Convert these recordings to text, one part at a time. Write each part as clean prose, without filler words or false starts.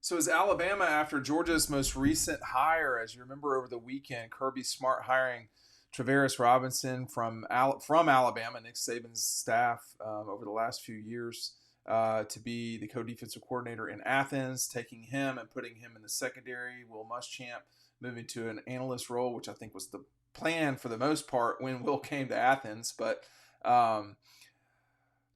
So is Alabama after Georgia's most recent hire, as you remember over the weekend, Kirby Smart hiring Travaris Robinson from Alabama, Nick Saban's staff over the last few years, to be the co-defensive coordinator in Athens, taking him and putting him in the secondary. Will Muschamp moving to an analyst role, which I think was the plan for the most part when Will came to Athens, but um,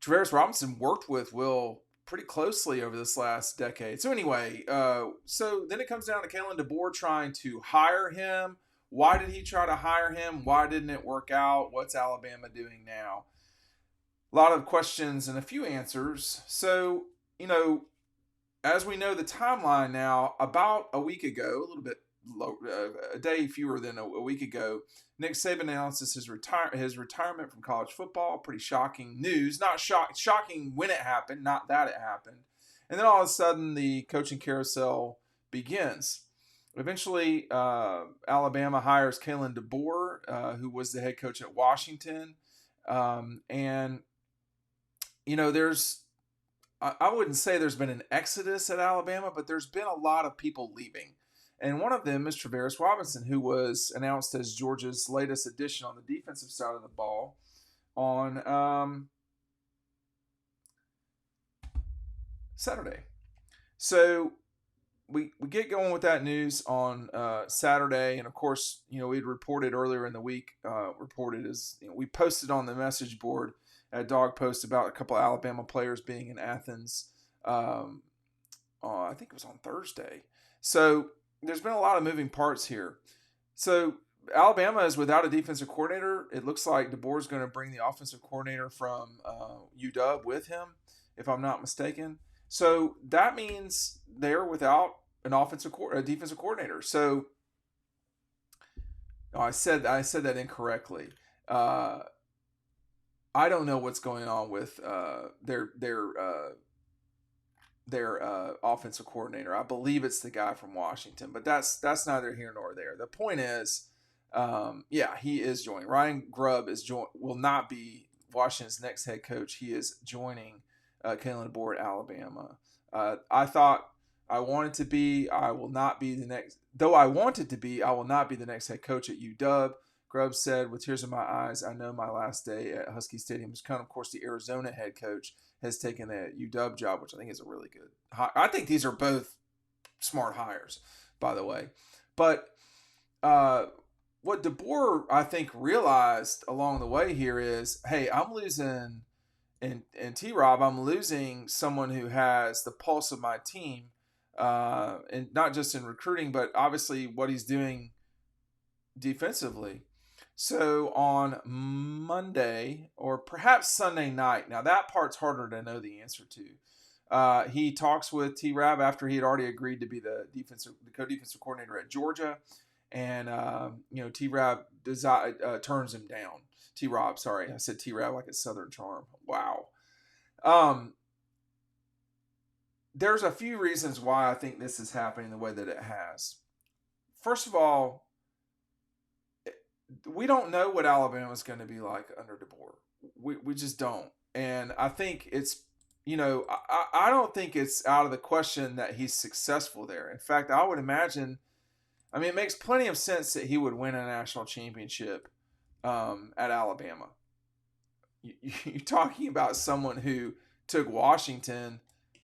Travaris Robinson worked with Will pretty closely over this last decade. So anyway, so then it comes down to Kalen DeBoer trying to hire him. Why did he try to hire him? Why didn't it work out? What's Alabama doing now? A lot of questions and a few answers. So, as we know the timeline now, about a week ago, a little bit a day fewer than a week ago, Nick Saban announces his retirement from college football. Pretty shocking news. Not shocking when it happened, not that it happened. And then all of a sudden, the coaching carousel begins. Eventually, Alabama hires Kalen DeBoer, who was the head coach at Washington. And, I wouldn't say there's been an exodus at Alabama, but there's been a lot of people leaving. And one of them is Travaris Robinson, who was announced as Georgia's latest addition on the defensive side of the ball on Saturday. So we get going with that news on Saturday. And, of course, we'd reported earlier in the week, we posted on the message board at Dawg Post about a couple of Alabama players being in Athens. I think it was on Thursday. So there's been a lot of moving parts here. So Alabama is without a defensive coordinator. It looks like DeBoer is going to bring the offensive coordinator from UW with him, if I'm not mistaken. So that means they're without a defensive coordinator. So I said that incorrectly. I don't know what's going on with their offensive coordinator. I believe it's the guy from Washington, but that's neither here nor there. The point is, he is joining. Ryan Grubb will not be Washington's next head coach. He is joining Kalen DeBoer at Alabama. I thought I wanted to be. I will not be the next. Though I wanted to be, I will not be the next head coach at UW. Grubb said, "With tears in my eyes, I know my last day at Husky Stadium is coming." Of course, the Arizona head coach has taken the UW job, which I think is a really good. I think these are both smart hires, by the way. But what DeBoer, I think, realized along the way here is, hey, I'm losing, and T-Rob, I'm losing someone who has the pulse of my team, and not just in recruiting, but obviously what he's doing defensively. So on Monday or perhaps Sunday night, now that part's harder to know the answer to. He talks with T-Rab after he had already agreed to be the co-defensive coordinator at Georgia, and T-Rab turns him down. T-Rob, sorry, I said T-Rab like it's Southern Charm. Wow. There's a few reasons why I think this is happening the way that it has. First of all, we don't know what Alabama is going to be like under DeBoer. We just don't. And I think it's, I don't think it's out of the question that he's successful there. In fact, I would imagine, it makes plenty of sense that he would win a national championship at Alabama. You're talking about someone who took Washington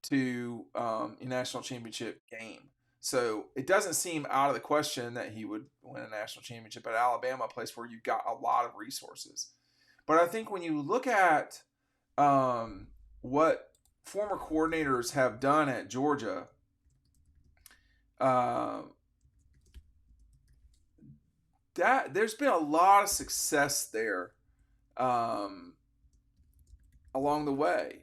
to a national championship game. So it doesn't seem out of the question that he would win a national championship at Alabama, a place where you've got a lot of resources. But I think when you look at what former coordinators have done at Georgia, that there's been a lot of success there along the way.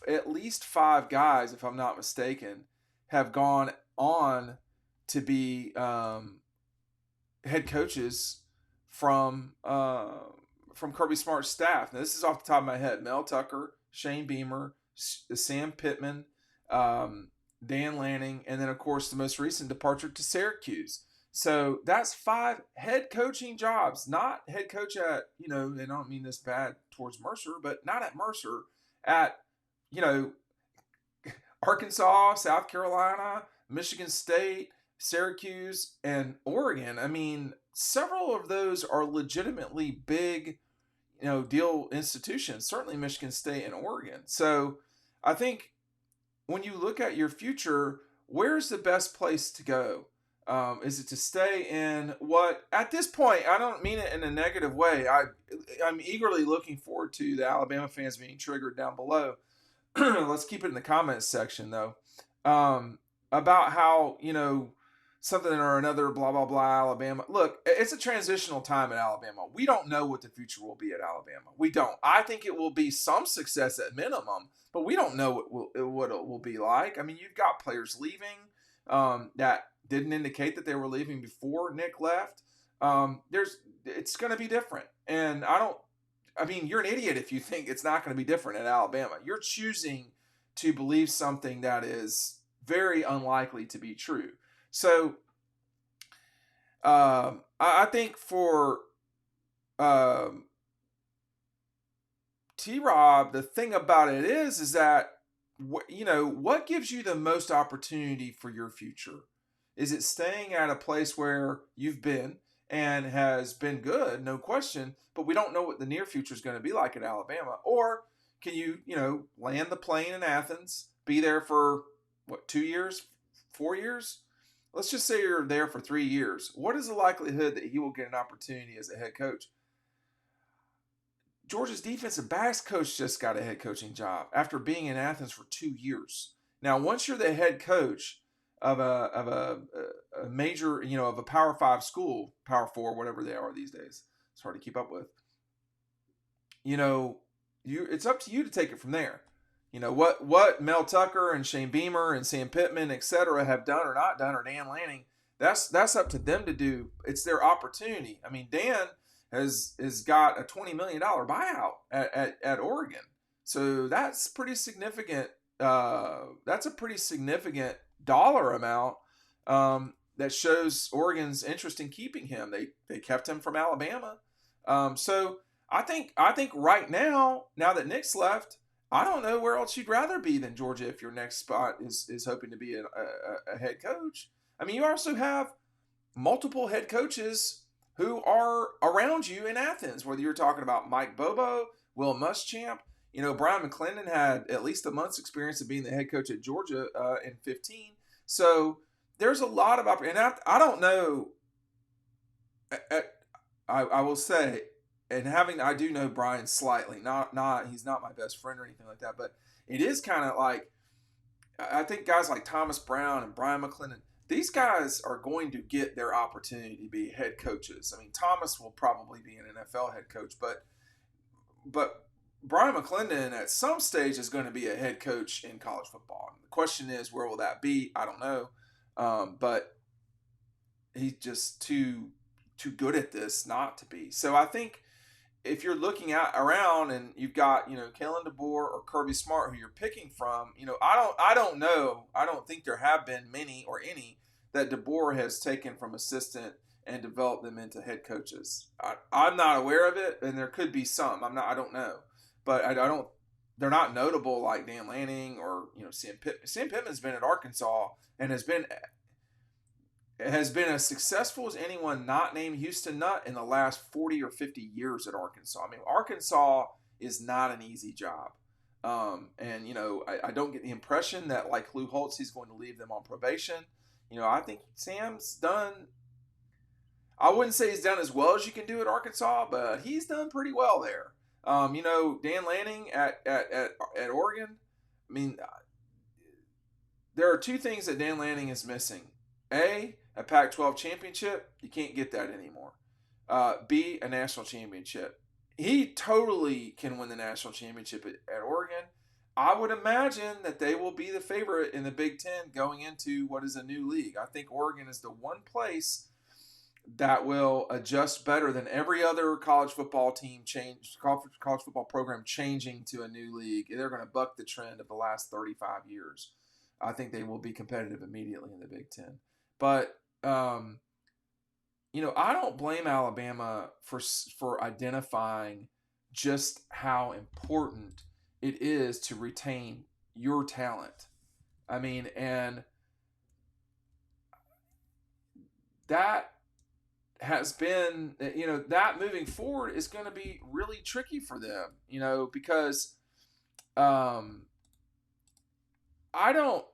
At least 5 guys, if I'm not mistaken, have gone on to be head coaches from Kirby Smart's staff. Now, this is off the top of my head: Mel Tucker, Shane Beamer, Sam Pittman, Dan Lanning, and then, of course, the most recent departure to Syracuse. So that's 5 head coaching jobs, not head coach at, and I don't mean this bad towards Mercer, but not at Mercer, at, Arkansas, South Carolina, Michigan State, Syracuse, and Oregon. I mean, several of those are legitimately big, deal institutions. Certainly Michigan State and Oregon. So I think when you look at your future, where's the best place to go? Is it to stay in what, at this point, I don't mean it in a negative way. I'm eagerly looking forward to the Alabama fans being triggered down below. Let's keep it in the comments section though. About how, something or another, blah, blah, blah, Alabama. Look, it's a transitional time at Alabama. We don't know what the future will be at Alabama. We don't. I think it will be some success at minimum, but we don't know what it will be like. I mean, you've got players leaving that didn't indicate that they were leaving before Nick left. It's going to be different. And you're an idiot if you think it's not going to be different at Alabama. You're choosing to believe something that is very unlikely to be true. So I think for T-Rob, the thing about it is that, what gives you the most opportunity for your future? Is it staying at a place where you've been and has been good, no question, but we don't know what the near future is going to be like at Alabama? Or can you, land the plane in Athens, be there for, 2 years, 4 years? Let's just say you're there for 3 years. What is the likelihood that he will get an opportunity as a head coach? Georgia's defensive backs coach just got a head coaching job after being in Athens for 2 years. Now, once you're the head coach of a major, of a Power 5 school, Power 4, whatever they are these days, it's hard to keep up with. It's up to you to take it from there. What Mel Tucker and Shane Beamer and Sam Pittman, et cetera, have done or not done, or Dan Lanning, that's up to them to do. It's their opportunity. I mean, Dan has got a $20 million buyout at Oregon, so that's pretty significant. That's a pretty significant dollar amount that shows Oregon's interest in keeping him. They kept him from Alabama, so I think right now that Nick's left, I don't know where else you'd rather be than Georgia if your next spot is hoping to be a head coach. I mean, you also have multiple head coaches who are around you in Athens, whether you're talking about Mike Bobo, Will Muschamp. Brian McClendon had at least a month's experience of being the head coach at Georgia in 2015. So there's a lot of opportunity. And I don't know. I will say, and I do know Brian slightly, he's not my best friend or anything like that, but it is kind of like, I think guys like Thomas Brown and Brian McClendon, these guys are going to get their opportunity to be head coaches. I mean, Thomas will probably be an NFL head coach, but Brian McClendon at some stage is going to be a head coach in college football. The question is, where will that be? I don't know, but he's just too good at this not to be. So I think if you're looking around and you've got, Kalen DeBoer or Kirby Smart who you're picking from, I don't know. I don't think there have been many or any that DeBoer has taken from assistant and developed them into head coaches. I'm not aware of it, and there could be some. I don't know. But I don't, they're not notable like Dan Lanning or, Sam Pittman. Sam Pittman's been at Arkansas and has been as successful as anyone not named Houston Nutt in the last 40 or 50 years at Arkansas. I mean, Arkansas is not an easy job. I don't get the impression that, like Lou Holtz, he's going to leave them on probation. I think Sam's done, I wouldn't say he's done as well as you can do at Arkansas, but he's done pretty well there. Dan Lanning at Oregon, I mean, there are two things that Dan Lanning is missing. A Pac-12 championship. You can't get that anymore. B, a national championship. He totally can win the national championship at Oregon. I would imagine that they will be the favorite in the Big Ten going into what is a new league. I think Oregon is the one place that will adjust better than every other college football team college football program changing to a new league. They're going to buck the trend of the last 35 years. I think they will be competitive immediately in the Big Ten. But, I don't blame Alabama for identifying just how important it is to retain your talent. I mean, and that has been, that moving forward is going to be really tricky for them, because um, I don't.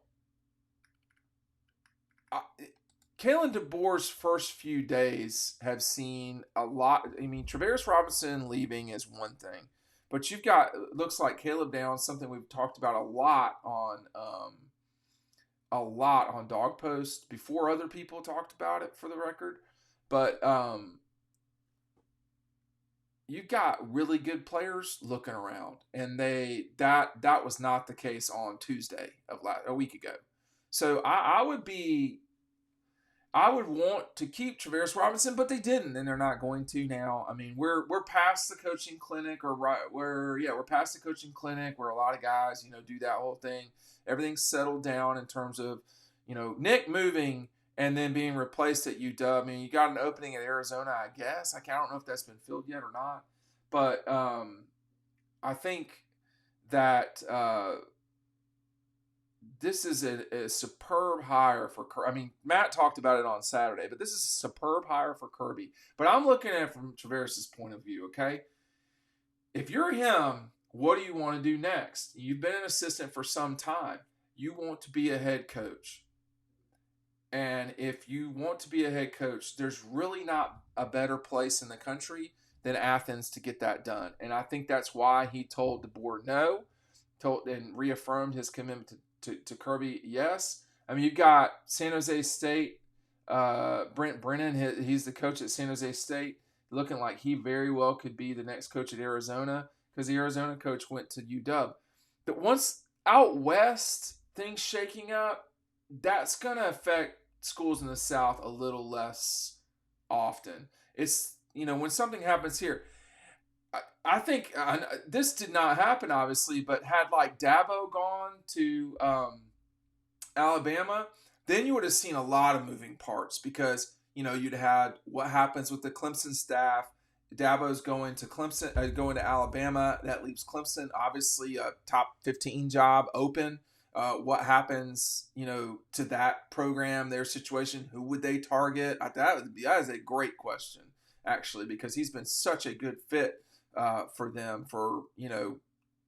I, Kalen DeBoer's first few days have seen a lot. I mean, Travaris Robinson leaving is one thing, but you've got, looks like Caleb Downs, something we've talked about a lot on Dawg Post before other people talked about it, for the record. But you've got really good players looking around, and that was not the case on Tuesday of a week ago. So I would want to keep Travaris Robinson, but they didn't, and they're not going to now. I mean, we're past the coaching clinic, we're past the coaching clinic where a lot of guys, do that whole thing. Everything's settled down in terms of, Nick moving and then being replaced at UW. I mean, you got an opening at Arizona, I guess. I don't know if that's been filled yet or not, but I think that this is a superb hire for Kirby. I mean, Matt talked about it on Saturday, but this is a superb hire for Kirby. But I'm looking at it from Travaris' point of view, okay? If you're him, what do you want to do next? You've been an assistant for some time. You want to be a head coach. And if you want to be a head coach, there's really not a better place in the country than Athens to get that done. And I think that's why he told the board no, and reaffirmed his commitment to Kirby, yes. I mean, you've got San Jose State, Brent Brennan, he's the coach at San Jose State, looking like he very well could be the next coach at Arizona, because the Arizona coach went to UW. But once out west, things shaking up, that's going to affect schools in the South a little less often. It's, when something happens here, I think this did not happen, obviously, but had like Dabo gone to Alabama, then you would have seen a lot of moving parts, because, you'd had what happens with the Clemson staff. Dabo's going to Clemson, going to Alabama. That leaves Clemson, obviously, a top 15 job open. What happens, to that program, their situation? Who would they target? That is a great question, actually, because he's been such a good fit for them for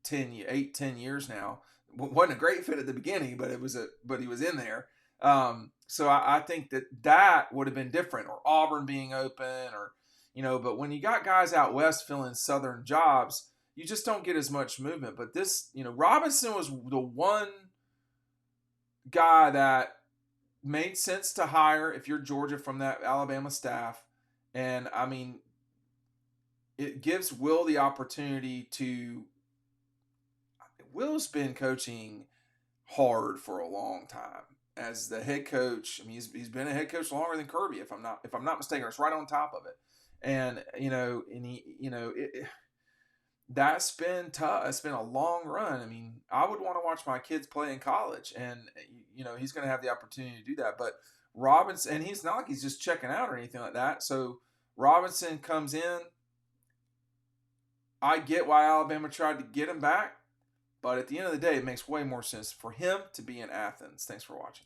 10 years now. Wasn't a great fit at the beginning, but he was in there. So I think that would have been different, or Auburn being open, or but when you got guys out west filling southern jobs, you just don't get as much movement. But this, Robinson was the one guy that made sense to hire if you're Georgia from that Alabama staff. And I mean, it gives Will the opportunity to. Will's been coaching hard for a long time as the head coach. I mean, he's been a head coach longer than Kirby, if I'm not mistaken. It's right on top of it. And that's been tough. It's been a long run. I mean, I would want to watch my kids play in college, and he's going to have the opportunity to do that. But Robinson, and he's not like he's just checking out or anything like that. So Robinson comes in. I get why Alabama tried to get him back, but at the end of the day, it makes way more sense for him to be in Athens. Thanks for watching.